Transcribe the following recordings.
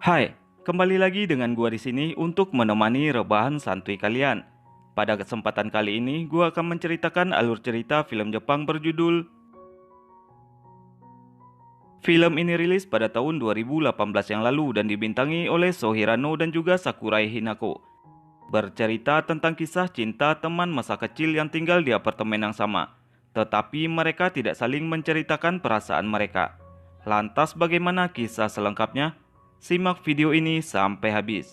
Hai, kembali lagi dengan gua di sini untuk menemani rebahan santuy kalian. Pada kesempatan kali ini, gua akan menceritakan alur cerita film Jepang berjudul. Film ini rilis pada tahun 2018 yang lalu dan dibintangi oleh Sohirano dan juga Sakurai Hinako. Bercerita tentang kisah cinta teman masa kecil yang tinggal di apartemen yang sama, tetapi mereka tidak saling menceritakan perasaan mereka. Lantas bagaimana kisah selengkapnya? Simak video ini sampai habis.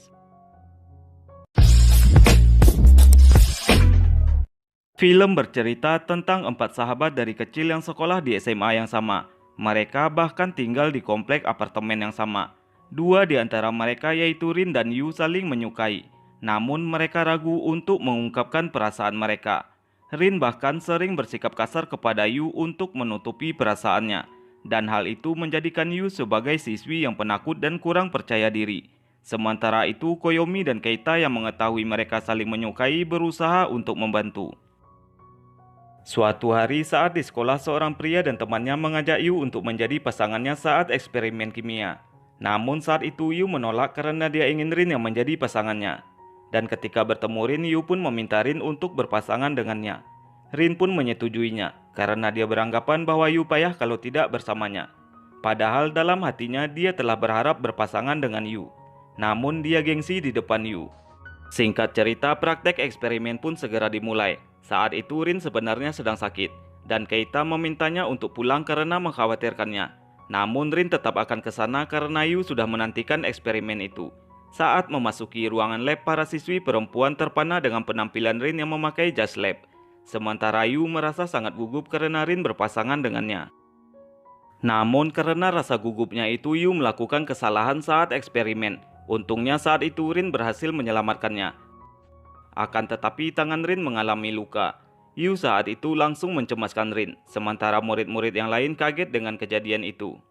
Film bercerita tentang empat sahabat dari kecil yang sekolah di SMA yang sama. Mereka bahkan tinggal di komplek apartemen yang sama. Dua di antara mereka yaitu Rin dan Yu saling menyukai. Namun mereka ragu untuk mengungkapkan perasaan mereka. Rin bahkan sering bersikap kasar kepada Yu untuk menutupi perasaannya. Dan hal itu menjadikan Yu sebagai siswi yang penakut dan kurang percaya diri. Sementara itu Koyomi dan Keita yang mengetahui mereka saling menyukai berusaha untuk membantu. Suatu hari saat di sekolah seorang pria dan temannya mengajak Yu untuk menjadi pasangannya saat eksperimen kimia. Namun saat itu Yu menolak karena dia ingin Rin yang menjadi pasangannya. Dan ketika bertemu Rin, Yu pun meminta Rin untuk berpasangan dengannya. Rin pun menyetujuinya karena dia beranggapan bahwa Yu payah kalau tidak bersamanya. Padahal dalam hatinya dia telah berharap berpasangan dengan Yu. Namun dia gengsi di depan Yu. Singkat cerita, praktek eksperimen pun segera dimulai. Saat itu Rin sebenarnya sedang sakit, dan Keita memintanya untuk pulang karena mengkhawatirkannya. Namun Rin tetap akan ke sana karena Yu sudah menantikan eksperimen itu. Saat memasuki ruangan lab, para siswi perempuan terpana dengan penampilan Rin yang memakai jas lab. Sementara Yu merasa sangat gugup karena Rin berpasangan dengannya. Namun karena rasa gugupnya itu, Yu melakukan kesalahan saat eksperimen. Untungnya saat itu Rin berhasil menyelamatkannya. Akan tetapi tangan Rin mengalami luka. Yu saat itu langsung mencemaskan Rin, sementara murid-murid yang lain kaget dengan kejadian itu.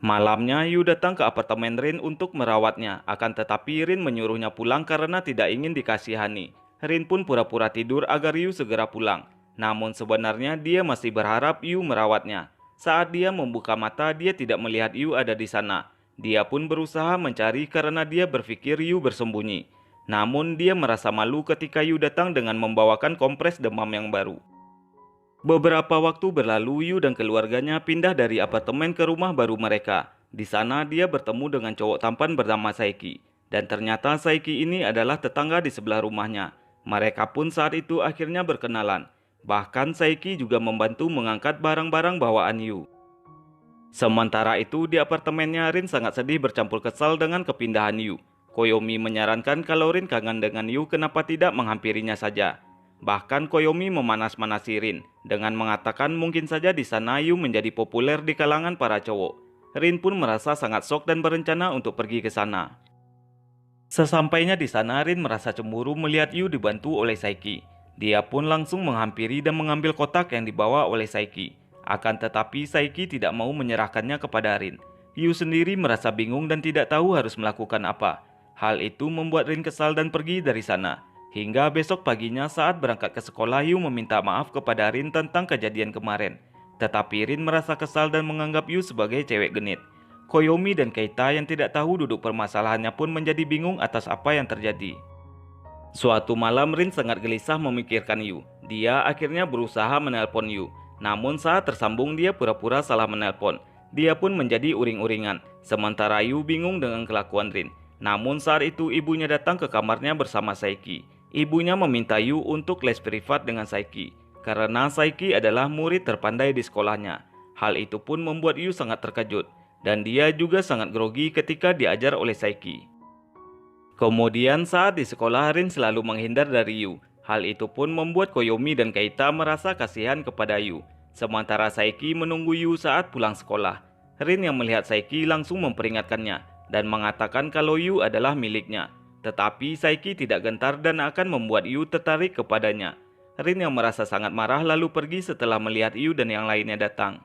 Malamnya Yu datang ke apartemen Rin untuk merawatnya, akan tetapi Rin menyuruhnya pulang karena tidak ingin dikasihani. Rin pun pura-pura tidur agar Yu segera pulang. Namun sebenarnya dia masih berharap Yu merawatnya. Saat dia membuka mata, dia tidak melihat Yu ada di sana. Dia pun berusaha mencari karena dia berpikir Yu bersembunyi. Namun dia merasa malu ketika Yu datang dengan membawakan kompres demam yang baru. Beberapa waktu berlalu, Yu dan keluarganya pindah dari apartemen ke rumah baru mereka. Di sana dia bertemu dengan cowok tampan bernama Saiki. Dan ternyata Saiki ini adalah tetangga di sebelah rumahnya. Mereka pun saat itu akhirnya berkenalan. Bahkan Saiki juga membantu mengangkat barang-barang bawaan Yu. Sementara itu di apartemennya Rin sangat sedih bercampur kesal dengan kepindahan Yu. Koyomi menyarankan kalau Rin kangen dengan Yu kenapa tidak menghampirinya saja. Bahkan Koyomi memanas-manasi Rin dengan mengatakan mungkin saja di sana Yu menjadi populer di kalangan para cowok. Rin pun merasa sangat shock dan berencana untuk pergi ke sana. Sesampainya di sana Rin merasa cemburu melihat Yu dibantu oleh Saiki. Dia pun langsung menghampiri dan mengambil kotak yang dibawa oleh Saiki. Akan tetapi Saiki tidak mau menyerahkannya kepada Rin. Yu sendiri merasa bingung dan tidak tahu harus melakukan apa. Hal itu membuat Rin kesal dan pergi dari sana. Hingga besok paginya saat berangkat ke sekolah, Yu meminta maaf kepada Rin tentang kejadian kemarin. Tetapi Rin merasa kesal dan menganggap Yu sebagai cewek genit. Koyomi dan Keita yang tidak tahu duduk permasalahannya pun menjadi bingung atas apa yang terjadi. Suatu malam Rin sangat gelisah memikirkan Yu. Dia akhirnya berusaha menelpon Yu. Namun saat tersambung dia pura-pura salah menelpon. Dia pun menjadi uring-uringan. Sementara Yu bingung dengan kelakuan Rin. Namun saat itu ibunya datang ke kamarnya bersama Saiki. Ibunya meminta Yu untuk les privat dengan Saiki. Karena Saiki adalah murid terpandai di sekolahnya. Hal itu pun membuat Yu sangat terkejut. Dan dia juga sangat grogi ketika diajar oleh Saiki. Kemudian saat di sekolah Rin selalu menghindar dari Yu. Hal itu pun membuat Koyomi dan Keita merasa kasihan kepada Yu. Sementara Saiki menunggu Yu saat pulang sekolah. Rin yang melihat Saiki langsung memperingatkannya dan mengatakan kalau Yu adalah miliknya. Tetapi Saiki tidak gentar dan akan membuat Yu tertarik kepadanya. Rin yang merasa sangat marah lalu pergi setelah melihat Yu dan yang lainnya datang.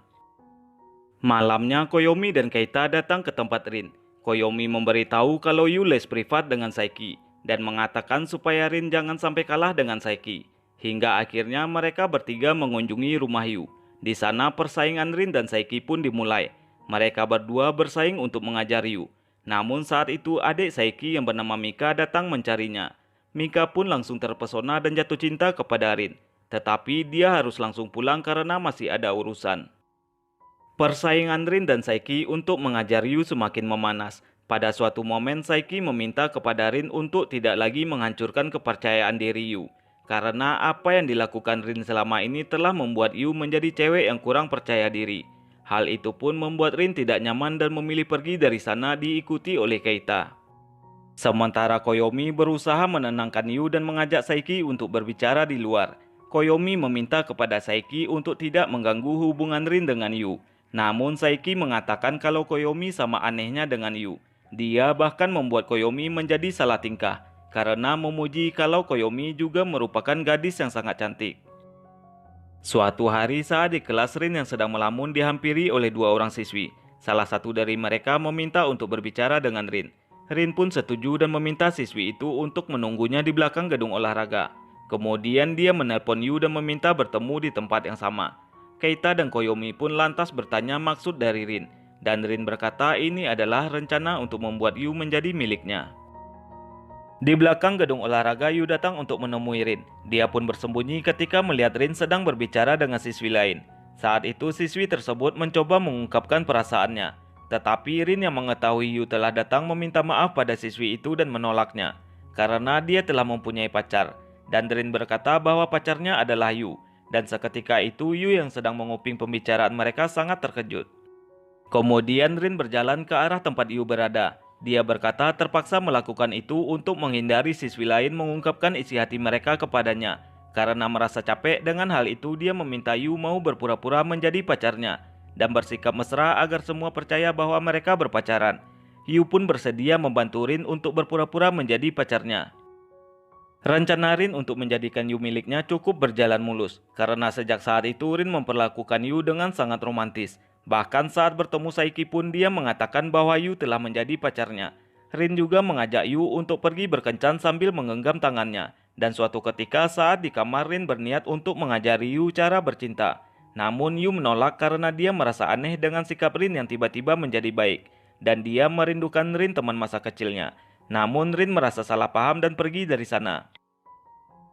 Malamnya Koyomi dan Keita datang ke tempat Rin. Koyomi memberitahu kalau Yu les privat dengan Saiki dan mengatakan supaya Rin jangan sampai kalah dengan Saiki. Hingga akhirnya mereka bertiga mengunjungi rumah Yu. Di sana persaingan Rin dan Saiki pun dimulai. Mereka berdua bersaing untuk mengajar Yu. Namun saat itu adik Saiki yang bernama Mika datang mencarinya. Mika pun langsung terpesona dan jatuh cinta kepada Rin. Tetapi dia harus langsung pulang karena masih ada urusan. Persaingan Rin dan Saiki untuk mengajar Yu semakin memanas. Pada suatu momen Saiki meminta kepada Rin untuk tidak lagi menghancurkan kepercayaan diri Yu. Karena apa yang dilakukan Rin selama ini telah membuat Yu menjadi cewek yang kurang percaya diri. Hal itu pun membuat Rin tidak nyaman dan memilih pergi dari sana diikuti oleh Keita. Sementara Koyomi berusaha menenangkan Yu dan mengajak Saiki untuk berbicara di luar. Koyomi meminta kepada Saiki untuk tidak mengganggu hubungan Rin dengan Yu. Namun Saiki mengatakan kalau Koyomi sama anehnya dengan Yu. Dia bahkan membuat Koyomi menjadi salah tingkah karena memuji kalau Koyomi juga merupakan gadis yang sangat cantik. Suatu hari saat di kelas Rin yang sedang melamun dihampiri oleh dua orang siswi. Salah satu dari mereka meminta untuk berbicara dengan Rin. Rin pun setuju dan meminta siswi itu untuk menunggunya di belakang gedung olahraga. Kemudian dia menelpon Yu dan meminta bertemu di tempat yang sama. Keita dan Koyomi pun lantas bertanya maksud dari Rin. Dan Rin berkata ini adalah rencana untuk membuat Yu menjadi miliknya. Di belakang gedung olahraga Yu datang untuk menemui Rin. Dia pun bersembunyi ketika melihat Rin sedang berbicara dengan siswi lain. Saat itu siswi tersebut mencoba mengungkapkan perasaannya. Tetapi Rin yang mengetahui Yu telah datang meminta maaf pada siswi itu dan menolaknya. Karena dia telah mempunyai pacar. Dan Rin berkata bahwa pacarnya adalah Yu. Dan seketika itu Yu yang sedang menguping pembicaraan mereka sangat terkejut. Kemudian Rin berjalan ke arah tempat Yu berada. Dia berkata terpaksa melakukan itu untuk menghindari siswi lain mengungkapkan isi hati mereka kepadanya. Karena merasa capek dengan hal itu dia meminta Yu mau berpura-pura menjadi pacarnya. Dan bersikap mesra agar semua percaya bahwa mereka berpacaran. Yu pun bersedia membantu Rin untuk berpura-pura menjadi pacarnya. Rencana Rin untuk menjadikan Yu miliknya cukup berjalan mulus, karena sejak saat itu Rin memperlakukan Yu dengan sangat romantis. Bahkan saat bertemu Saiki pun dia mengatakan bahwa Yu telah menjadi pacarnya. Rin juga mengajak Yu untuk pergi berkencan sambil menggenggam tangannya. Dan suatu ketika saat di kamar Rin berniat untuk mengajari Yu cara bercinta. Namun Yu menolak karena dia merasa aneh dengan sikap Rin yang tiba-tiba menjadi baik. Dan dia merindukan Rin teman masa kecilnya. Namun Rin merasa salah paham dan pergi dari sana.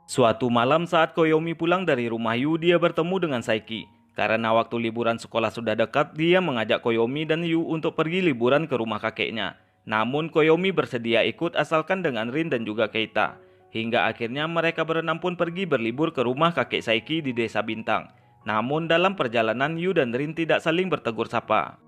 Suatu malam saat Koyomi pulang dari rumah Yu, dia bertemu dengan Saiki. Karena waktu liburan sekolah sudah dekat, dia mengajak Koyomi dan Yu untuk pergi liburan ke rumah kakeknya. Namun Koyomi bersedia ikut asalkan dengan Rin dan juga Keita. Hingga akhirnya mereka berenam pun pergi berlibur ke rumah kakek Saiki di Desa Bintang. Namun dalam perjalanan Yu dan Rin tidak saling bertegur sapa.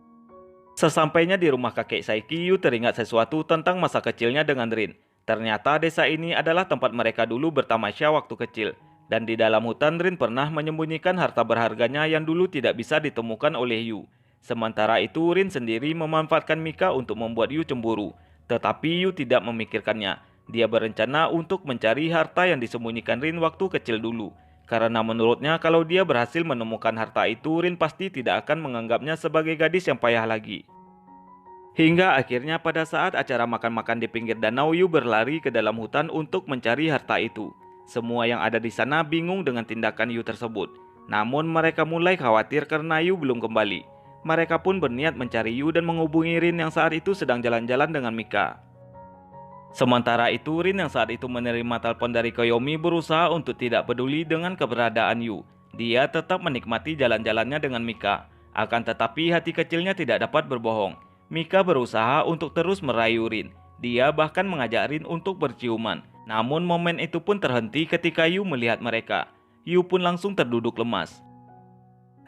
Sesampainya di rumah kakek Saiki, Yu teringat sesuatu tentang masa kecilnya dengan Rin. Ternyata desa ini adalah tempat mereka dulu bertamasya waktu kecil. Dan di dalam hutan Rin pernah menyembunyikan harta berharganya yang dulu tidak bisa ditemukan oleh Yu. Sementara itu Rin sendiri memanfaatkan Mika untuk membuat Yu cemburu. Tetapi Yu tidak memikirkannya. Dia berencana untuk mencari harta yang disembunyikan Rin waktu kecil dulu. Karena menurutnya kalau dia berhasil menemukan harta itu, Rin pasti tidak akan menganggapnya sebagai gadis yang payah lagi. Hingga akhirnya pada saat acara makan-makan di pinggir danau, Yu berlari ke dalam hutan untuk mencari harta itu. Semua yang ada di sana bingung dengan tindakan Yu tersebut. Namun mereka mulai khawatir karena Yu belum kembali. Mereka pun berniat mencari Yu dan menghubungi Rin yang saat itu sedang jalan-jalan dengan Mika. Sementara itu Rin yang saat itu menerima telepon dari Koyomi berusaha untuk tidak peduli dengan keberadaan Yu. Dia tetap menikmati jalan-jalannya dengan Mika. Akan tetapi hati kecilnya tidak dapat berbohong. Mika berusaha untuk terus merayu Rin. Dia bahkan mengajak Rin untuk berciuman. Namun momen itu pun terhenti ketika Yu melihat mereka. Yu pun langsung terduduk lemas.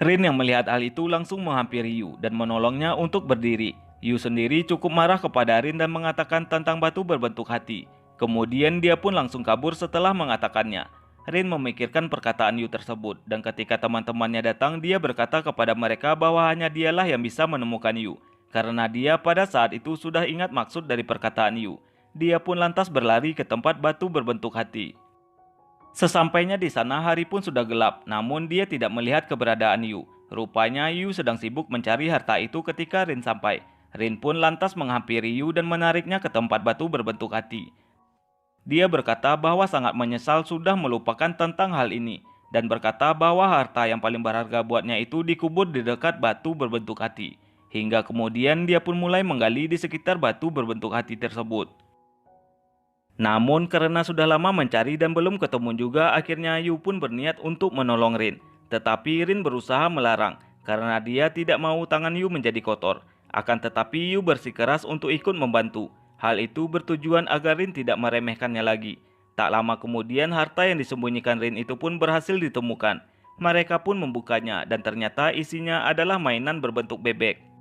Rin yang melihat hal itu langsung menghampiri Yu dan menolongnya untuk berdiri. Yu sendiri cukup marah kepada Rin dan mengatakan tentang batu berbentuk hati. Kemudian dia pun langsung kabur setelah mengatakannya. Rin memikirkan perkataan Yu tersebut dan ketika teman-temannya datang dia berkata kepada mereka bahwa hanya dialah yang bisa menemukan Yu. Karena dia pada saat itu sudah ingat maksud dari perkataan Yu. Dia pun lantas berlari ke tempat batu berbentuk hati. Sesampainya di sana hari pun sudah gelap, namun dia tidak melihat keberadaan Yu. Rupanya Yu sedang sibuk mencari harta itu ketika Rin sampai. Rin pun lantas menghampiri Yu dan menariknya ke tempat batu berbentuk hati. Dia berkata bahwa sangat menyesal sudah melupakan tentang hal ini dan berkata bahwa harta yang paling berharga buatnya itu dikubur di dekat batu berbentuk hati. hingga kemudian dia pun mulai menggali di sekitar batu berbentuk hati tersebut. Namun karena sudah lama mencari dan belum ketemu juga, akhirnya Yu pun berniat untuk menolong Rin. Tetapi Rin berusaha melarang karena dia tidak mau tangan Yu menjadi kotor. Akan tetapi Yu bersikeras untuk ikut membantu. Hal itu bertujuan agar Rin tidak meremehkannya lagi. Tak lama kemudian harta yang disembunyikan Rin itu pun berhasil ditemukan. Mereka pun membukanya dan ternyata isinya adalah mainan berbentuk bebek.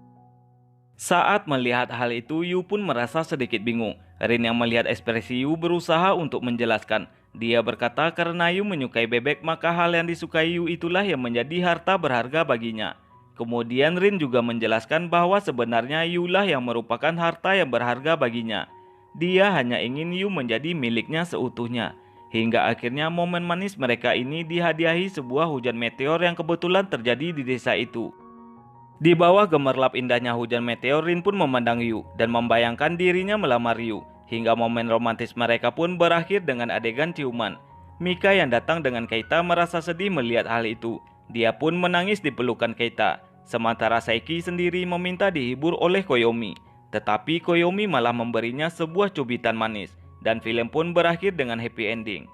Saat melihat hal itu, Yu pun merasa sedikit bingung. Rin yang melihat ekspresi Yu berusaha untuk menjelaskan. Dia berkata karena Yu menyukai bebek, maka hal yang disukai Yu itulah yang menjadi harta berharga baginya. Kemudian Rin juga menjelaskan bahwa sebenarnya Yu lah yang merupakan harta yang berharga baginya. Dia hanya ingin Yu menjadi miliknya seutuhnya. Hingga akhirnya momen manis mereka ini dihadiahi sebuah hujan meteor yang kebetulan terjadi di desa itu. Di bawah gemerlap indahnya hujan meteor, Rin pun memandang Yu dan membayangkan dirinya melamar Yu. Hingga momen romantis mereka pun berakhir dengan adegan ciuman. Mika yang datang dengan Keita merasa sedih melihat hal itu. Dia pun menangis di pelukan Keita. Sementara Saiki sendiri meminta dihibur oleh Koyomi. Tetapi Koyomi malah memberinya sebuah cubitan manis. Dan film pun berakhir dengan happy ending.